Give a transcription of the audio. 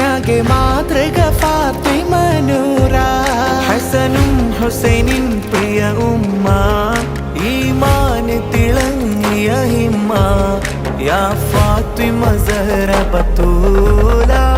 നാടിനാകെ മാതൃക ഫാത്തിമ നൂറ. ഹസനും ഹുസൈനിൻ പ്രിയ ഉമ്മ, ഈമാന് തിളങ്ങിയ ഹിമ്മ, യാ ഫാത്തിമ സഹറ ബത്തൂല.